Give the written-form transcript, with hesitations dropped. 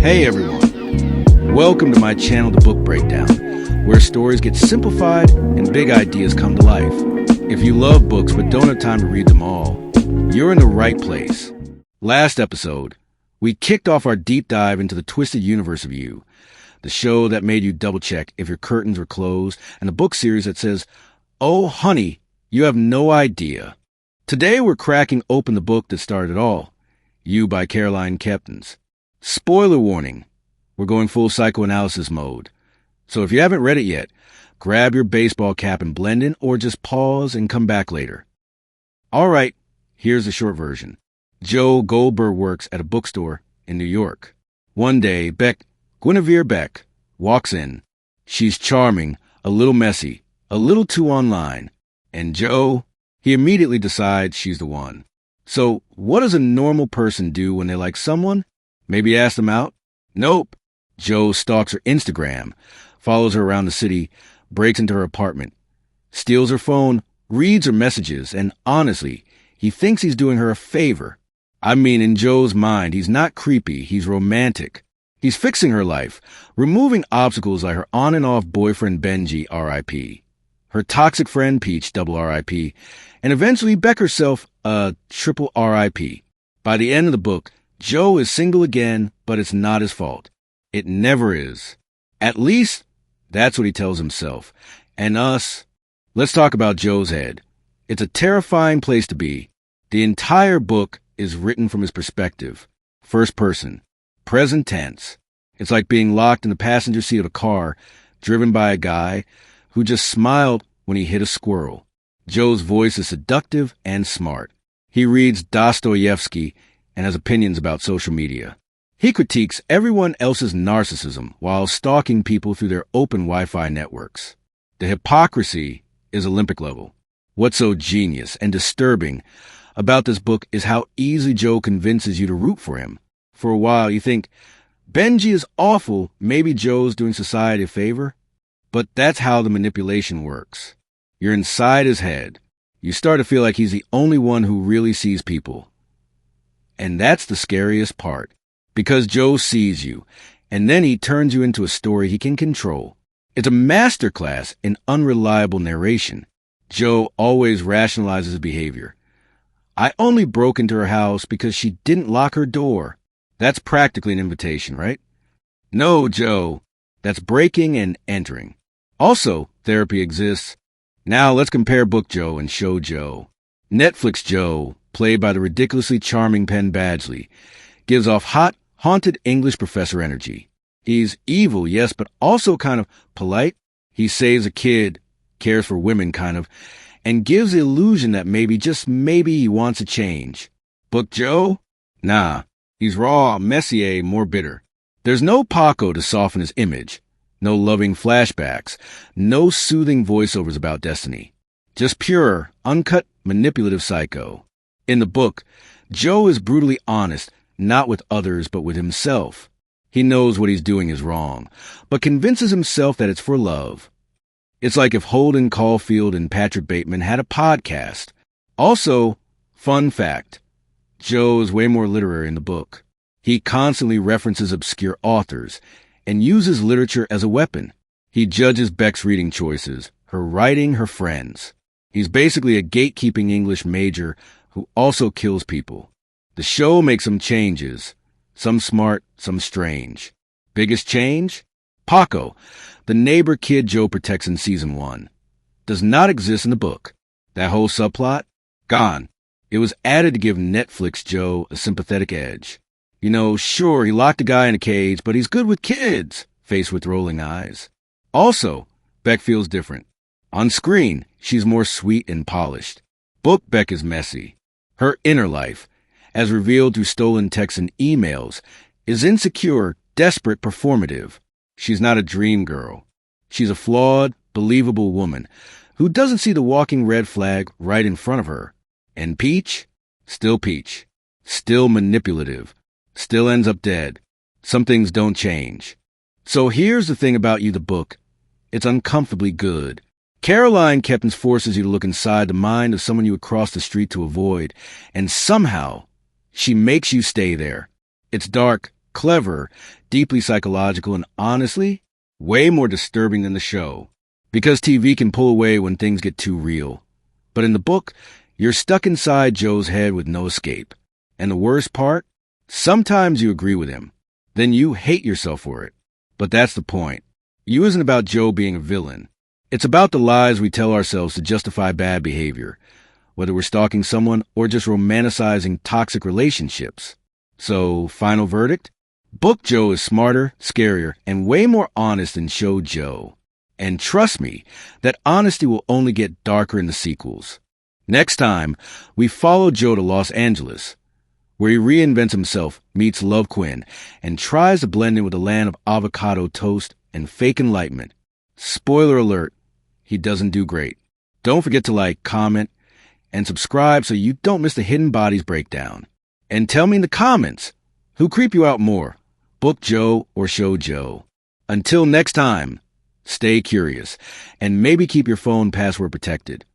Hey everyone, welcome to my channel, The Book Breakdown, where stories get simplified and big ideas come to life. If you love books but don't have time to read them all, you're in the right place. Last episode, we kicked off our deep dive into the twisted universe of You, the show that made you double-check if your curtains were closed, and the book series that says, "Oh, honey, you have no idea." Today we're cracking open the book that started it all, You by Caroline Kepnes. Spoiler warning, we're going full psychoanalysis mode. So if you haven't read it yet, grab your baseball cap and blend in, or just pause and come back later. All right, here's the short version. Joe Goldberg works at a bookstore in New York. One day, Guinevere Beck, walks in. She's charming, a little messy, a little too online. And Joe, he immediately decides she's the one. So what does a normal person do when they like someone? Maybe ask them out? Nope. Joe stalks her Instagram, follows her around the city, breaks into her apartment, steals her phone, reads her messages, and honestly, he thinks he's doing her a favor. I mean, in Joe's mind, he's not creepy, he's romantic. He's fixing her life, removing obstacles like her on and off boyfriend Benji, R.I.P., her toxic friend Peach, double R.I.P., and eventually Beck herself, triple R.I.P. By the end of the book, Joe is single again, but it's not his fault. It never is. At least, that's what he tells himself. And us, let's talk about Joe's head. It's a terrifying place to be. The entire book is written from his perspective. First person. Present tense. It's like being locked in the passenger seat of a car, driven by a guy who just smiled when he hit a squirrel. Joe's voice is seductive and smart. He reads Dostoevsky and has opinions about social media. He critiques everyone else's narcissism while stalking people through their open Wi-Fi networks. The hypocrisy is Olympic level. What's so genius and disturbing about this book is how easily Joe convinces you to root for him. For a while, you think, Benji is awful, maybe Joe's doing society a favor. But that's how the manipulation works. You're inside his head. You start to feel like he's the only one who really sees people. And that's the scariest part, because Joe sees you, and then he turns you into a story he can control. It's a masterclass in unreliable narration. Joe always rationalizes his behavior. I only broke into her house because she didn't lock her door. That's practically an invitation, right? No, Joe. That's breaking and entering. Also, therapy exists. Now let's compare Book Joe and Show Joe. Netflix Joe, played by the ridiculously charming Penn Badgley, gives off hot, haunted English professor energy. He's evil, yes, but also kind of polite. He saves a kid, cares for women kind of, and gives the illusion that maybe, just maybe, he wants a change. Book Joe? Nah, he's raw, messier, more bitter. There's no Paco to soften his image. No loving flashbacks. No soothing voiceovers about destiny. Just pure, uncut, manipulative psycho. In the book, Joe is brutally honest, not with others but with himself. He knows what he's doing is wrong, but convinces himself that it's for love. It's like if Holden Caulfield and Patrick Bateman had a podcast. Also, fun fact, Joe is way more literary in the book. He constantly references obscure authors and uses literature as a weapon. He judges Beck's reading choices, her writing, her friends. He's basically a gatekeeping English major who also kills people. The show makes some changes, some smart, some strange. Biggest change? Paco, the neighbor kid Joe protects in season 1, does not exist in the book. That whole subplot? Gone. It was added to give Netflix Joe a sympathetic edge. You know, sure, he locked a guy in a cage, but he's good with kids, faced with rolling eyes. Also, Beck feels different. On screen, she's more sweet and polished. Book Beck is messy. Her inner life, as revealed through stolen texts and emails, is insecure, desperate, performative. She's not a dream girl. She's a flawed, believable woman who doesn't see the walking red flag right in front of her. And Peach? Still Peach. Still manipulative. Still ends up dead. Some things don't change. So here's the thing about You, the book. It's uncomfortably good. Caroline Kepnes forces you to look inside the mind of someone you would cross the street to avoid, and somehow she makes you stay there. It's dark, clever, deeply psychological, and honestly, way more disturbing than the show. Because TV can pull away when things get too real. But in the book, you're stuck inside Joe's head with no escape. And the worst part? Sometimes you agree with him. Then you hate yourself for it. But that's the point. You isn't about Joe being a villain. It's about the lies we tell ourselves to justify bad behavior, whether we're stalking someone or just romanticizing toxic relationships. So, final verdict? Book Joe is smarter, scarier, and way more honest than Show Joe. And trust me, that honesty will only get darker in the sequels. Next time, we follow Joe to Los Angeles, where he reinvents himself, meets Love Quinn, and tries to blend in with a land of avocado toast and fake enlightenment. Spoiler alert, he doesn't do great. Don't forget to like, comment, and subscribe so you don't miss the Hidden Bodies breakdown. And tell me in the comments, who creep you out more, Book Joe or Show Joe? Until next time, stay curious, and maybe keep your phone password protected.